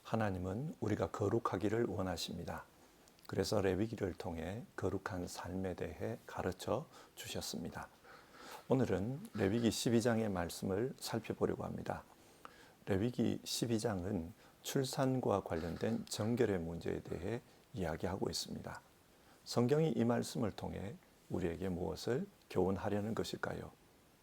하나님은 우리가 거룩하기를 원하십니다. 그래서 레위기를 통해 거룩한 삶에 대해 가르쳐 주셨습니다. 오늘은 레위기 12장의 말씀을 살펴보려고 합니다. 레위기 12장은 출산과 관련된 정결의 문제에 대해 이야기하고 있습니다. 성경이 이 말씀을 통해 우리에게 무엇을 교훈하려는 것일까요?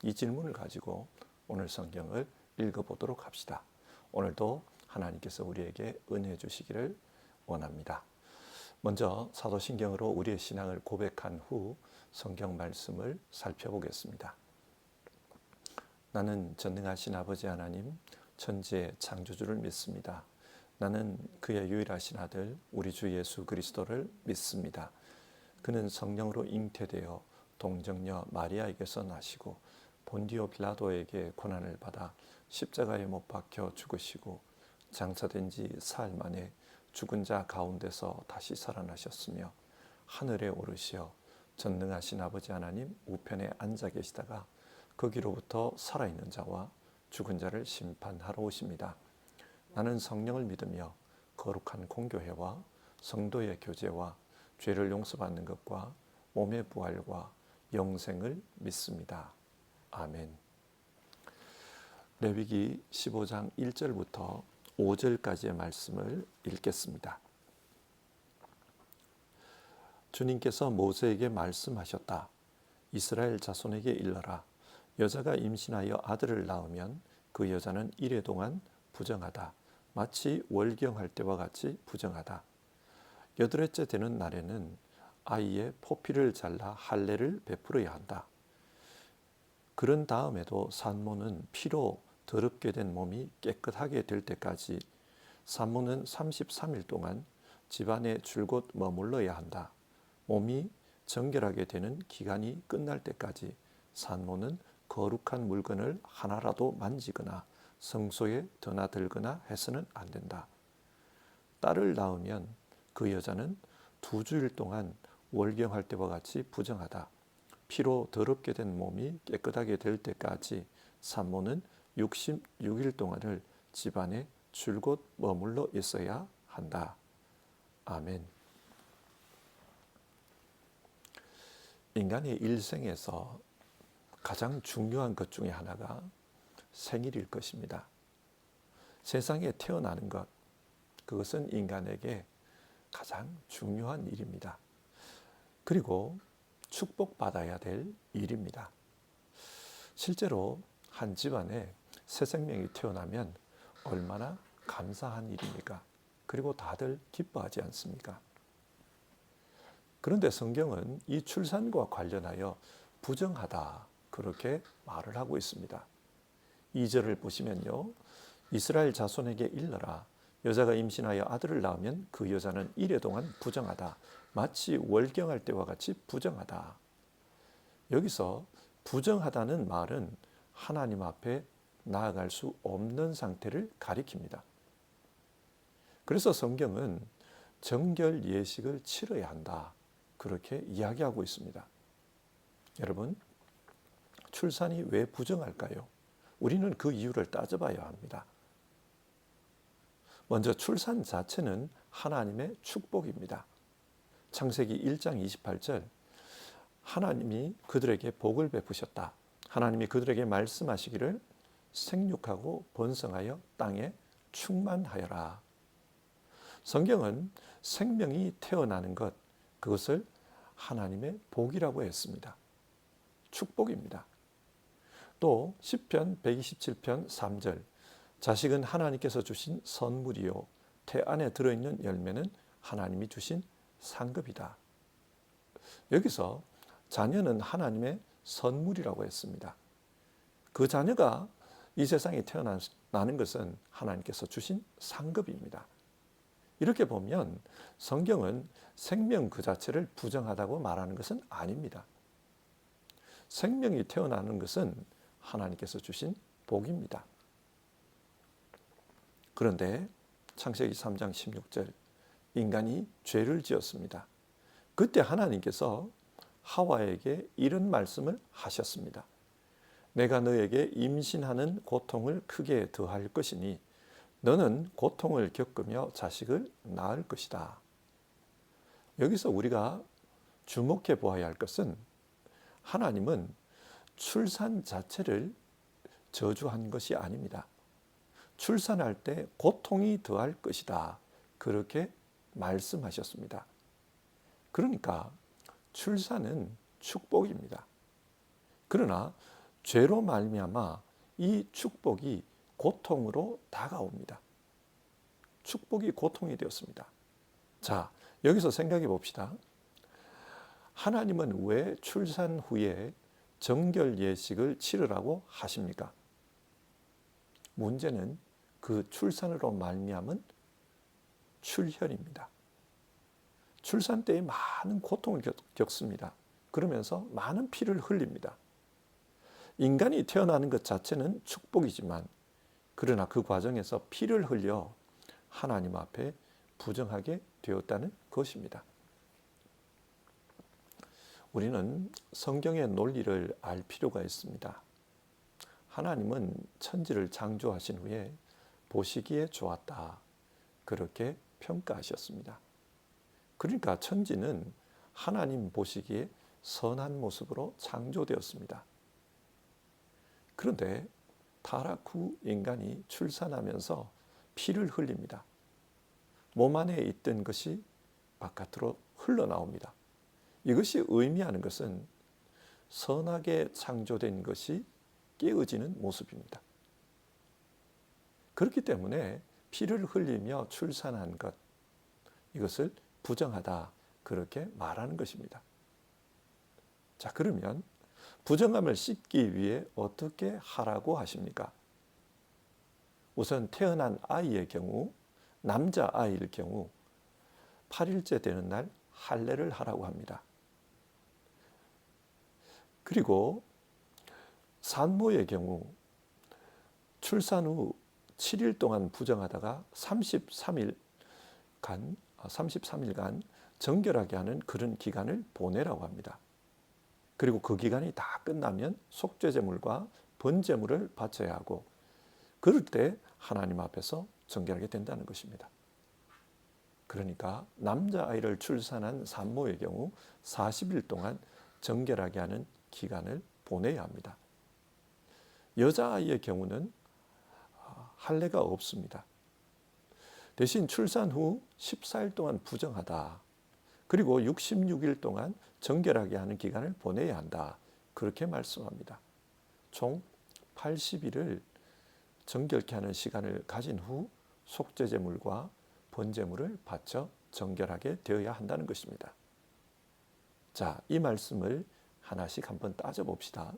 이 질문을 가지고 오늘 성경을 읽어보도록 합시다. 오늘도 하나님께서 우리에게 은혜 주시기를 원합니다. 먼저 사도신경으로 우리의 신앙을 고백한 후 성경 말씀을 살펴보겠습니다. 나는 전능하신 아버지 하나님, 천지의 창조주를 믿습니다. 나는 그의 유일하신 아들 우리 주 예수 그리스도를 믿습니다. 그는 성령으로 잉태되어 동정녀 마리아에게서 나시고 본디오 빌라도에게 고난을 받아 십자가에 못 박혀 죽으시고 장사된 지 사흘 만에 죽은 자 가운데서 다시 살아나셨으며 하늘에 오르시어 전능하신 아버지 하나님 우편에 앉아 계시다가 거기로부터 살아있는 자와 죽은 자를 심판하러 오십니다. 나는 성령을 믿으며 거룩한 공교회와 성도의 교제와 죄를 용서받는 것과 몸의 부활과 영생을 믿습니다. 아멘. 레위기 15장 1절부터 5절까지의 말씀을 읽겠습니다. 주님께서 모세에게 말씀하셨다. 이스라엘 자손에게 일러라. 여자가 임신하여 아들을 낳으면 그 여자는 이래 동안 부정하다. 마치 월경할 때와 같이 부정하다. 여덟째 되는 날에는 아이의 포피를 잘라 할례를 베풀어야 한다. 그런 다음에도 산모는 피로 더럽게 된 몸이 깨끗하게 될 때까지 산모는 33일 동안 집안에 줄곧 머물러야 한다. 몸이 정결하게 되는 기간이 끝날 때까지 산모는 거룩한 물건을 하나라도 만지거나 성소에 드나들거나 해서는 안 된다. 딸을 낳으면 그 여자는 2주일 동안 월경할 때와 같이 부정하다. 피로 더럽게 된 몸이 깨끗하게 될 때까지 산모는 66일 동안을 집안에 줄곧 머물러 있어야 한다. 아멘. 인간의 일생에서 가장 중요한 것 중에 하나가 생일일 것입니다. 세상에 태어나는 것, 그것은 인간에게 가장 중요한 일입니다. 그리고 축복받아야 될 일입니다. 실제로 한 집안에 새 생명이 태어나면 얼마나 감사한 일입니까? 그리고 다들 기뻐하지 않습니까? 그런데 성경은 이 출산과 관련하여 부정하다 그렇게 말을 하고 있습니다. 2절을 보시면요. 이스라엘 자손에게 일러라. 여자가 임신하여 아들을 낳으면 그 여자는 이래 동안 부정하다. 마치 월경할 때와 같이 부정하다. 여기서 부정하다는 말은 하나님 앞에 나아갈 수 없는 상태를 가리킵니다. 그래서 성경은 정결 예식을 치러야 한다. 그렇게 이야기하고 있습니다. 여러분, 출산이 왜 부정할까요? 우리는 그 이유를 따져봐야 합니다. 먼저 출산 자체는 하나님의 축복입니다. 창세기 1장 28절 하나님이 그들에게 복을 베푸셨다. 하나님이 그들에게 말씀하시기를 생육하고 번성하여 땅에 충만하여라. 성경은 생명이 태어나는 것, 그것을 하나님의 복이라고 했습니다. 축복입니다. 또 시편 127편 3절 자식은 하나님께서 주신 선물이요 태 안에 들어있는 열매는 하나님이 주신 상급이다. 여기서 자녀는 하나님의 선물이라고 했습니다. 그 자녀가 이 세상에 태어나는 것은 하나님께서 주신 상급입니다. 이렇게 보면 성경은 생명 그 자체를 부정하다고 말하는 것은 아닙니다. 생명이 태어나는 것은 하나님께서 주신 복입니다. 그런데 창세기 3장 16절 인간이 죄를 지었습니다. 그때 하나님께서 하와에게 이런 말씀을 하셨습니다. 내가 너에게 임신하는 고통을 크게 더할 것이니 너는 고통을 겪으며 자식을 낳을 것이다. 여기서 우리가 주목해 보아야 할 것은 하나님은 출산 자체를 저주한 것이 아닙니다. 출산할 때 고통이 더할 것이다. 그렇게 말씀하셨습니다. 그러니까 출산은 축복입니다. 그러나 죄로 말미암아 이 축복이 고통으로 다가옵니다. 축복이 고통이 되었습니다. 자, 여기서 생각해 봅시다. 하나님은 왜 출산 후에 정결 예식을 치르라고 하십니까? 문제는 그 출산으로 말미암은 출혈입니다. 출산 때에 많은 고통을 겪습니다. 그러면서 많은 피를 흘립니다. 인간이 태어나는 것 자체는 축복이지만 그러나 그 과정에서 피를 흘려 하나님 앞에 부정하게 되었다는 것입니다. 우리는 성경의 논리를 알 필요가 있습니다. 하나님은 천지를 창조하신 후에 보시기에 좋았다. 그렇게 평가하셨습니다. 그러니까 천지는 하나님 보시기에 선한 모습으로 창조되었습니다. 그런데 타락 후 인간이 출산하면서 피를 흘립니다. 몸 안에 있던 것이 바깥으로 흘러나옵니다. 이것이 의미하는 것은 선하게 창조된 것이 깨어지는 모습입니다. 그렇기 때문에 피를 흘리며 출산한 것, 이것을 부정하다 그렇게 말하는 것입니다. 자, 그러면 부정함을 씻기 위해 어떻게 하라고 하십니까? 우선 태어난 아이의 경우, 남자아이일 경우 8일째 되는 날 할례를 하라고 합니다. 그리고 산모의 경우 출산 후 7일 동안 부정하다가 33일간 정결하게 하는 그런 기간을 보내라고 합니다. 그리고 그 기간이 다 끝나면 속죄제물과 번제물을 바쳐야 하고 그럴 때 하나님 앞에서 정결하게 된다는 것입니다. 그러니까 남자아이를 출산한 산모의 경우 40일 동안 정결하게 하는 기간을 보내야 합니다. 여자아이의 경우는 할례가 없습니다. 대신 출산 후 14일 동안 부정하다. 그리고 66일 동안 정결하게 하는 기간을 보내야 한다. 그렇게 말씀합니다. 총 80일을 정결케 하는 시간을 가진 후 속죄제물과 번제물을 바쳐 정결하게 되어야 한다는 것입니다. 자, 이 말씀을 하나씩 한번 따져봅시다.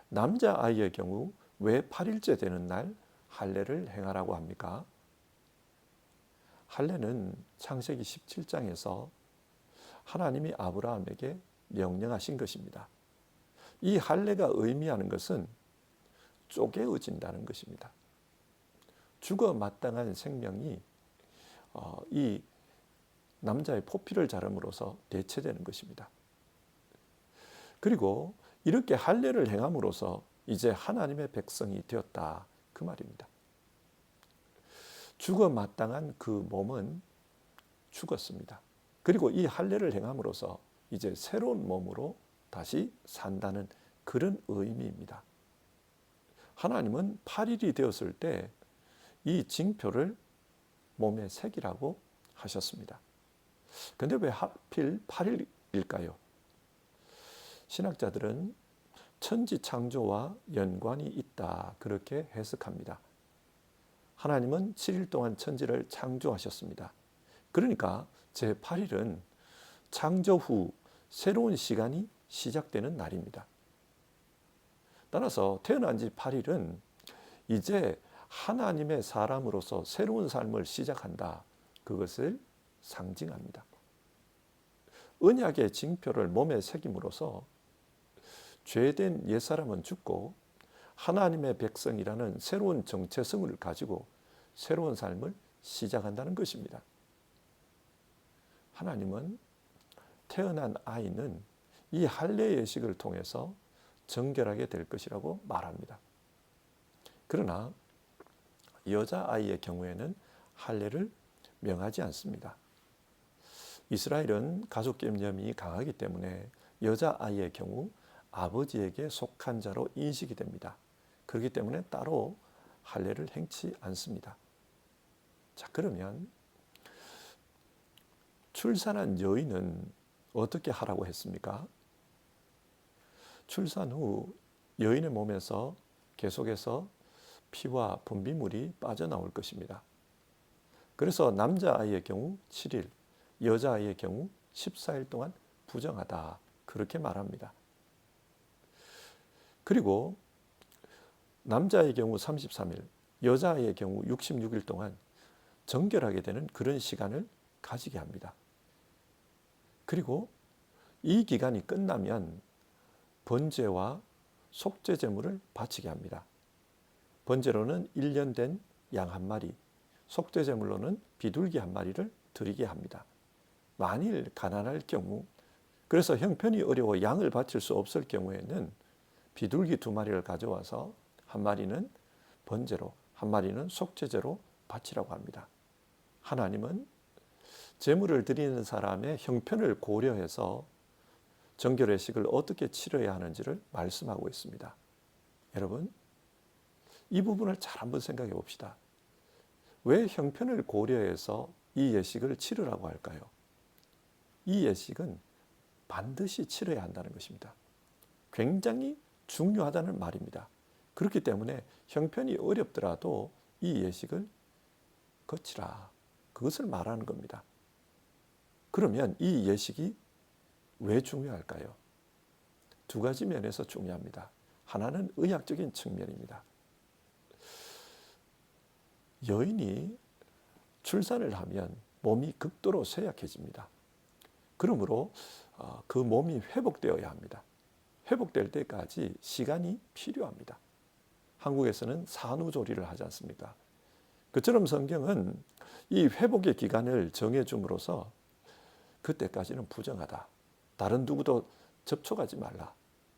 남자아이의 경우 왜 8일째 되는 날 할례를 행하라고 합니까? 할례는 창세기 17장에서 하나님이 아브라함에게 명령하신 것입니다. 이 할례가 의미하는 것은 쪼개어진다는 것입니다. 죽어 마땅한 생명이 이 남자의 포피를 자름으로써 대체되는 것입니다. 그리고 이렇게 할례를 행함으로써 이제 하나님의 백성이 되었다 그 말입니다. 죽어 마땅한 그 몸은 죽었습니다. 그리고 이 할례를 행함으로써 이제 새로운 몸으로 다시 산다는 그런 의미입니다. 하나님은 8일이 되었을 때 이 징표를 몸에 새기라고 하셨습니다. 그런데 왜 하필 8일일까요? 신학자들은 천지 창조와 연관이 있다 그렇게 해석합니다. 하나님은 7일 동안 천지를 창조하셨습니다. 그러니까 제8일은 창조 후 새로운 시간이 시작되는 날입니다. 따라서 태어난 지 8일은 이제 하나님의 사람으로서 새로운 삶을 시작한다. 그것을 상징합니다. 언약의 징표를 몸에 새김으로써 죄된 옛사람은 죽고 하나님의 백성이라는 새로운 정체성을 가지고 새로운 삶을 시작한다는 것입니다. 하나님은 태어난 아이는 이 할례 예식을 통해서 정결하게 될 것이라고 말합니다. 그러나 여자아이의 경우에는 할례를 명하지 않습니다. 이스라엘은 가족 개념이 강하기 때문에 여자아이의 경우 아버지에게 속한 자로 인식이 됩니다. 그렇기 때문에 따로 할례를 행치 않습니다. 자, 그러면 출산한 여인은 어떻게 하라고 했습니까? 출산 후 여인의 몸에서 계속해서 피와 분비물이 빠져나올 것입니다. 그래서 남자아이의 경우 7일, 여자아이의 경우 14일 동안 부정하다, 그렇게 말합니다. 그리고 남자의 경우 33일, 여자아이의 경우 66일 동안 정결하게 되는 그런 시간을 가지게 합니다. 그리고 이 기간이 끝나면 번제와 속죄 제물을 바치게 합니다. 번제로는 1년 된 양 한 마리, 속죄 제물로는 비둘기 한 마리를 드리게 합니다. 만일 가난할 경우, 그래서 형편이 어려워 양을 바칠 수 없을 경우에는 비둘기 2마리를 가져와서 한 마리는 번제로, 한 마리는 속죄제로 바치라고 합니다. 하나님은 제물을 드리는 사람의 형편을 고려해서 정결회식을 어떻게 치러야 하는지를 말씀하고 있습니다. 여러분, 이 부분을 잘 한번 생각해 봅시다. 왜 형편을 고려해서 이 예식을 치르라고 할까요? 이 예식은 반드시 치러야 한다는 것입니다. 굉장히 중요하다는 말입니다. 그렇기 때문에 형편이 어렵더라도 이 예식을 거치라, 그것을 말하는 겁니다. 그러면 이 예식이 왜 중요할까요? 2가지 면에서 중요합니다. 하나는 의학적인 측면입니다. 여인이 출산을 하면 몸이 극도로 쇠약해집니다. 그러므로 그 몸이 회복되어야 합니다. 회복될 때까지 시간이 필요합니다. 한국에서는 산후조리를 하지 않습니까? 그처럼 성경은 이 회복의 기간을 정해줌으로써 그때까지는 부정하다. 다른 누구도 접촉하지 말라.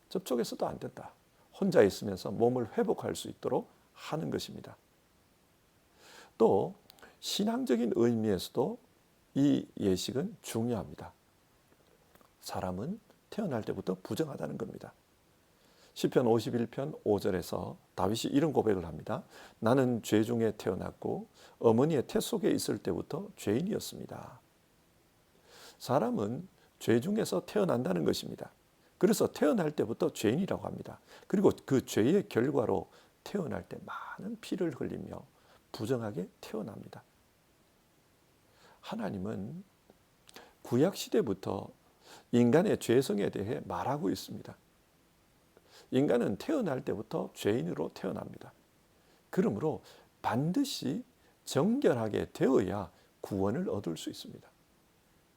접촉해서도 안 된다. 혼자 있으면서 몸을 회복할 수 있도록 하는 것입니다. 또 신앙적인 의미에서도 이 예식은 중요합니다. 사람은 태어날 때부터 부정하다는 겁니다. 시편 51편 5절에서 다윗이 이런 고백을 합니다. 나는 죄 중에 태어났고 어머니의 태 속에 있을 때부터 죄인이었습니다. 사람은 죄 중에서 태어난다는 것입니다. 그래서 태어날 때부터 죄인이라고 합니다. 그리고 그 죄의 결과로 태어날 때 많은 피를 흘리며 부정하게 태어납니다. 하나님은 구약시대부터 인간의 죄성에 대해 말하고 있습니다. 인간은 태어날 때부터 죄인으로 태어납니다. 그러므로 반드시 정결하게 되어야 구원을 얻을 수 있습니다.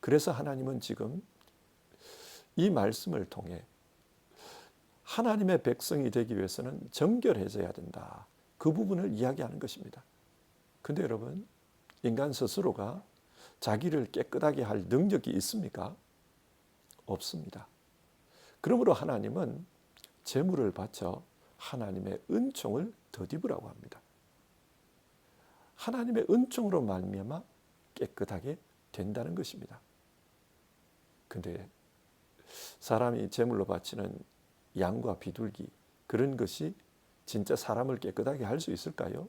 그래서 하나님은 지금 이 말씀을 통해 하나님의 백성이 되기 위해서는 정결해져야 된다. 그 부분을 이야기하는 것입니다. 근데 여러분, 인간 스스로가 자기를 깨끗하게 할 능력이 있습니까? 없습니다. 그러므로 하나님은 제물을 바쳐 하나님의 은총을 덧입으라고 합니다. 하나님의 은총으로 말미암아 깨끗하게 된다는 것입니다. 근데 사람이 제물로 바치는 양과 비둘기, 그런 것이 진짜 사람을 깨끗하게 할 수 있을까요?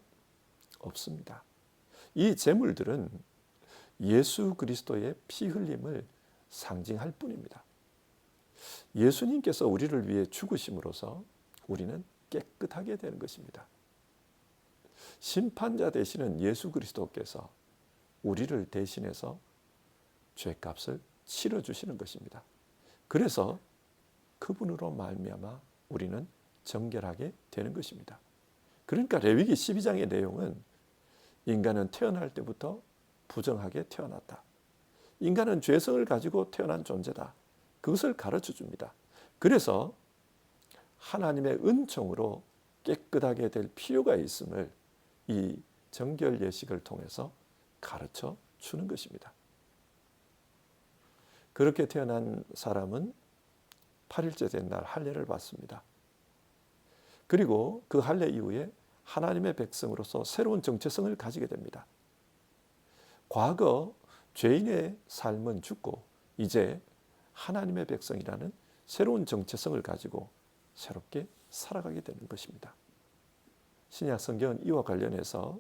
없습니다. 이 제물들은 예수 그리스도의 피 흘림을 상징할 뿐입니다. 예수님께서 우리를 위해 죽으심으로써 우리는 깨끗하게 되는 것입니다. 심판자 되시는 예수 그리스도께서 우리를 대신해서 죄값을 치러주시는 것입니다. 그래서 그분으로 말미암아 우리는 정결하게 되는 것입니다. 그러니까 레위기 12장의 내용은 인간은 태어날 때부터 부정하게 태어났다. 인간은 죄성을 가지고 태어난 존재다. 그것을 가르쳐 줍니다. 그래서 하나님의 은총으로 깨끗하게 될 필요가 있음을 이 정결 예식을 통해서 가르쳐 주는 것입니다. 그렇게 태어난 사람은 8일째 된 날 할례를 받습니다. 그리고 그 할례 이후에 하나님의 백성으로서 새로운 정체성을 가지게 됩니다. 과거 죄인의 삶은 죽고 이제 하나님의 백성이라는 새로운 정체성을 가지고 새롭게 살아가게 되는 것입니다. 신약 성경은 이와 관련해서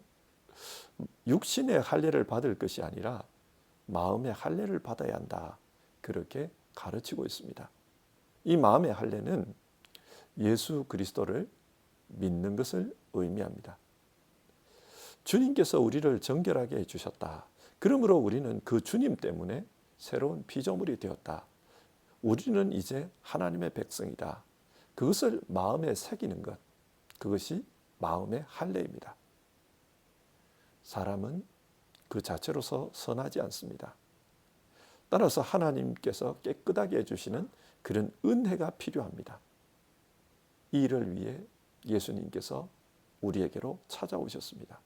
육신의 할례를 받을 것이 아니라 마음의 할례를 받아야 한다, 그렇게 가르치고 있습니다. 이 마음의 할례는 예수 그리스도를 믿는 것을 의미합니다. 주님께서 우리를 정결하게 해주셨다. 그러므로 우리는 그 주님 때문에 새로운 피조물이 되었다. 우리는 이제 하나님의 백성이다. 그것을 마음에 새기는 것, 그것이 마음의 할례입니다. 사람은 그 자체로서 선하지 않습니다. 따라서 하나님께서 깨끗하게 해주시는 그런 은혜가 필요합니다. 이 일을 위해 예수님께서 우리에게로 찾아오셨습니다.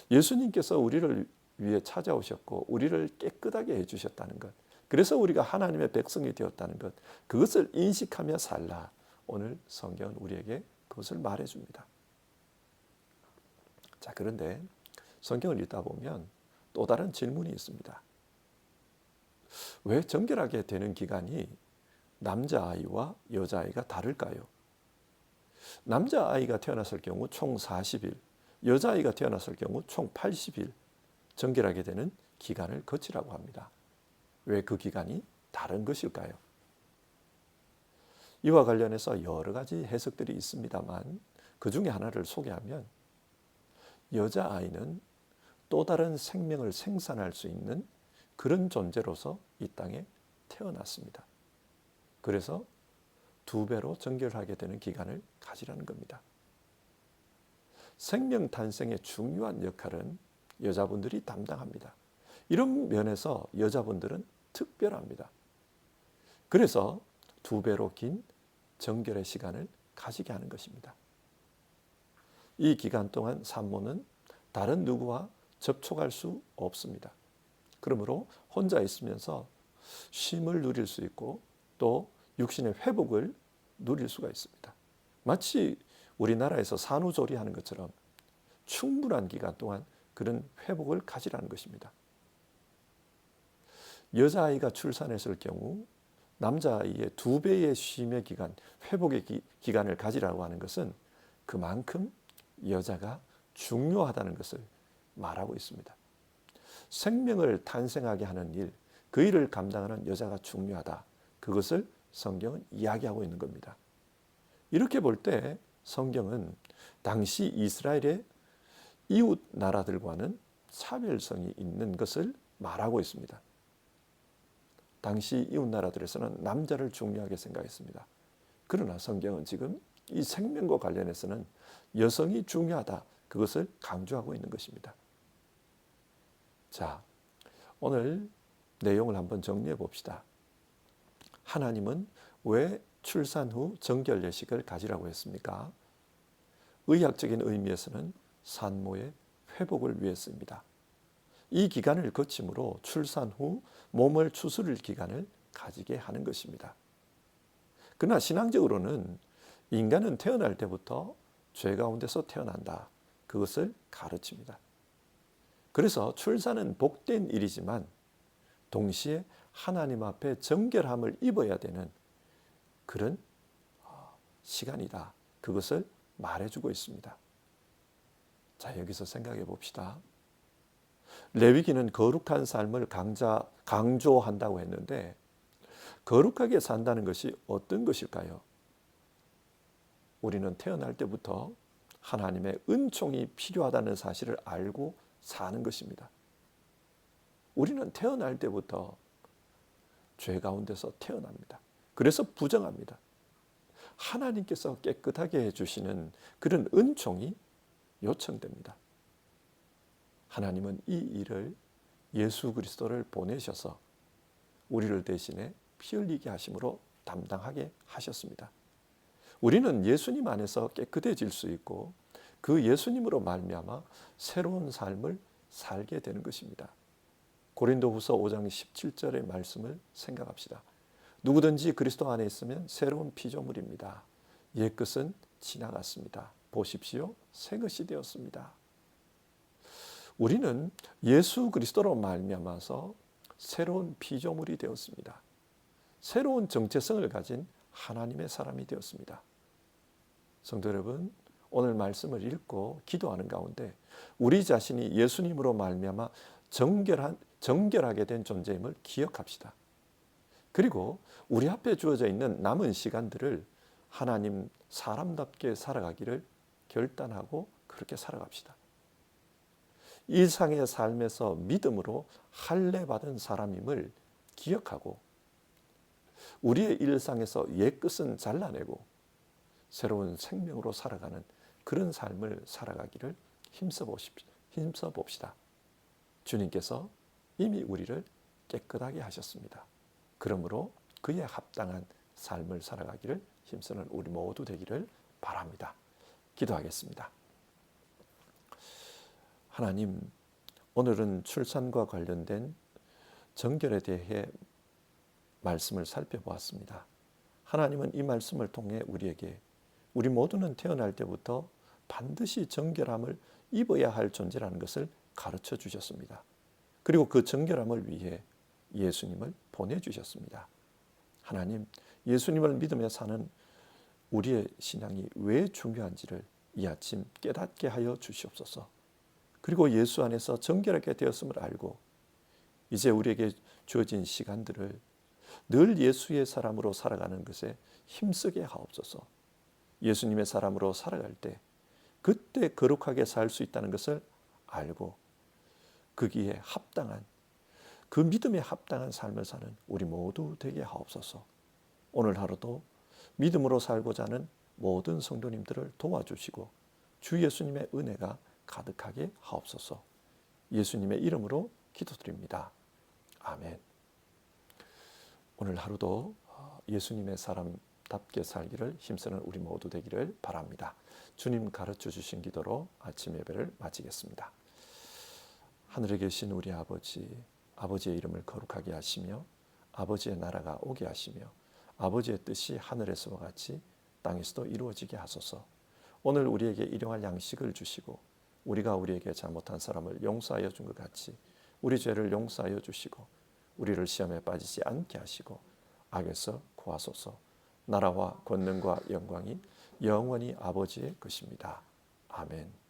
예수님께서 우리를 위해 찾아오셨고 우리를 깨끗하게 해주셨다는 것, 그래서 우리가 하나님의 백성이 되었다는 것, 그것을 인식하며 살라. 오늘 성경은 우리에게 그것을 말해줍니다. 자, 그런데 성경을 읽다 보면 또 다른 질문이 있습니다. 왜 정결하게 되는 기간이 남자아이와 여자아이가 다를까요? 남자아이가 태어났을 경우 총 40일, 여자아이가 태어났을 경우 총 80일 정결하게 되는 기간을 거치라고 합니다. 왜 그 기간이 다른 것일까요? 이와 관련해서 여러 가지 해석들이 있습니다만 그 중에 하나를 소개하면, 여자아이는 또 다른 생명을 생산할 수 있는 그런 존재로서 이 땅에 태어났습니다. 그래서 2배로 정결하게 되는 기간을 가지라는 겁니다. 생명 탄생의 중요한 역할은 여자분들이 담당합니다. 이런 면에서 여자분들은 특별합니다. 그래서 2배로 긴 정결의 시간을 가지게 하는 것입니다. 이 기간 동안 산모는 다른 누구와 접촉할 수 없습니다. 그러므로 혼자 있으면서 쉼을 누릴 수 있고 또 육신의 회복을 누릴 수가 있습니다. 마치 우리나라에서 산후조리하는 것처럼 충분한 기간 동안 그런 회복을 가지라는 것입니다. 여자아이가 출산했을 경우 남자아이의 2배의 쉼의 기간, 회복의 기간을 가지라고 하는 것은 그만큼 여자가 중요하다는 것을 말하고 있습니다. 생명을 탄생하게 하는 일, 그 일을 감당하는 여자가 중요하다. 그것을 성경은 이야기하고 있는 겁니다. 이렇게 볼 때 성경은 당시 이스라엘의 이웃 나라들과는 차별성이 있는 것을 말하고 있습니다. 당시 이웃 나라들에서는 남자를 중요하게 생각했습니다. 그러나 성경은 지금 이 생명과 관련해서는 여성이 중요하다. 그것을 강조하고 있는 것입니다. 자, 오늘 내용을 한번 정리해 봅시다. 하나님은 왜 출산 후 정결 예식을 가지라고 했습니까? 의학적인 의미에서는 산모의 회복을 위해서입니다. 이 기간을 거침으로 출산 후 몸을 추스릴 기간을 가지게 하는 것입니다. 그러나 신앙적으로는 인간은 태어날 때부터 죄 가운데서 태어난다. 그것을 가르칩니다. 그래서 출산은 복된 일이지만 동시에 하나님 앞에 정결함을 입어야 되는 그런 시간이다. 그것을 말해주고 있습니다. 자, 여기서 생각해 봅시다. 레위기는 거룩한 삶을 강조한다고 했는데 거룩하게 산다는 것이 어떤 것일까요? 우리는 태어날 때부터 하나님의 은총이 필요하다는 사실을 알고 사는 것입니다. 우리는 태어날 때부터 죄 가운데서 태어납니다. 그래서 부정합니다. 하나님께서 깨끗하게 해주시는 그런 은총이 요청됩니다. 하나님은 이 일을 예수 그리스도를 보내셔서 우리를 대신에 피 흘리게 하심으로 담당하게 하셨습니다. 우리는 예수님 안에서 깨끗해질 수 있고 그 예수님으로 말미암아 새로운 삶을 살게 되는 것입니다. 고린도후서 5장 17절의 말씀을 생각합시다. 누구든지 그리스도 안에 있으면 새로운 피조물입니다. 옛것은 지나갔습니다. 보십시오. 새 것이 되었습니다. 우리는 예수 그리스도로 말미암아서 새로운 피조물이 되었습니다. 새로운 정체성을 가진 하나님의 사람이 되었습니다. 성도 여러분, 오늘 말씀을 읽고 기도하는 가운데 우리 자신이 예수님으로 말미암아 정결하게 된 존재임을 기억합시다. 그리고 우리 앞에 주어져 있는 남은 시간들을 하나님 사람답게 살아가기를 결단하고 그렇게 살아갑시다. 일상의 삶에서 믿음으로 할례받은 사람임을 기억하고 우리의 일상에서 옛것은 잘라내고 새로운 생명으로 살아가는 그런 삶을 살아가기를 힘써 봅시다. 주님께서 이미 우리를 깨끗하게 하셨습니다. 그러므로 그에 합당한 삶을 살아가기를 힘쓰는 우리 모두 되기를 바랍니다. 기도하겠습니다. 하나님, 오늘은 출산과 관련된 정결에 대해 말씀을 살펴보았습니다. 하나님은 이 말씀을 통해 우리 모두는 태어날 때부터 반드시 정결함을 입어야 할 존재라는 것을 가르쳐 주셨습니다. 그리고 그 정결함을 위해 예수님을 보내주셨습니다. 하나님, 예수님을 믿으며 사는 우리의 신앙이 왜 중요한지를 이 아침 깨닫게 하여 주시옵소서. 그리고 예수 안에서 정결하게 되었음을 알고 이제 우리에게 주어진 시간들을 늘 예수의 사람으로 살아가는 것에 힘쓰게 하옵소서. 예수님의 사람으로 살아갈 때 그때 거룩하게 살 수 있다는 것을 알고 거기에 합당한 그 믿음에 합당한 삶을 사는 우리 모두 되게 하옵소서. 오늘 하루도 믿음으로 살고자 하는 모든 성도님들을 도와주시고 주 예수님의 은혜가 가득하게 하옵소서. 예수님의 이름으로 기도드립니다. 아멘. 오늘 하루도 예수님의 사람답게 살기를 힘쓰는 우리 모두 되기를 바랍니다. 주님 가르쳐 주신 기도로 아침 예배를 마치겠습니다. 하늘에 계신 우리 아버지의 이름을 거룩하게 하시며 아버지의 나라가 오게 하시며 아버지의 뜻이 하늘에서와 같이 땅에서도 이루어지게 하소서. 오늘 우리에게 일용할 양식을 주시고 우리가 우리에게 잘못한 사람을 용서하여 준 것 같이 우리 죄를 용서하여 주시고 우리를 시험에 빠지지 않게 하시고 악에서 구하소서. 나라와 권능과 영광이 영원히 아버지의 것입니다. 아멘.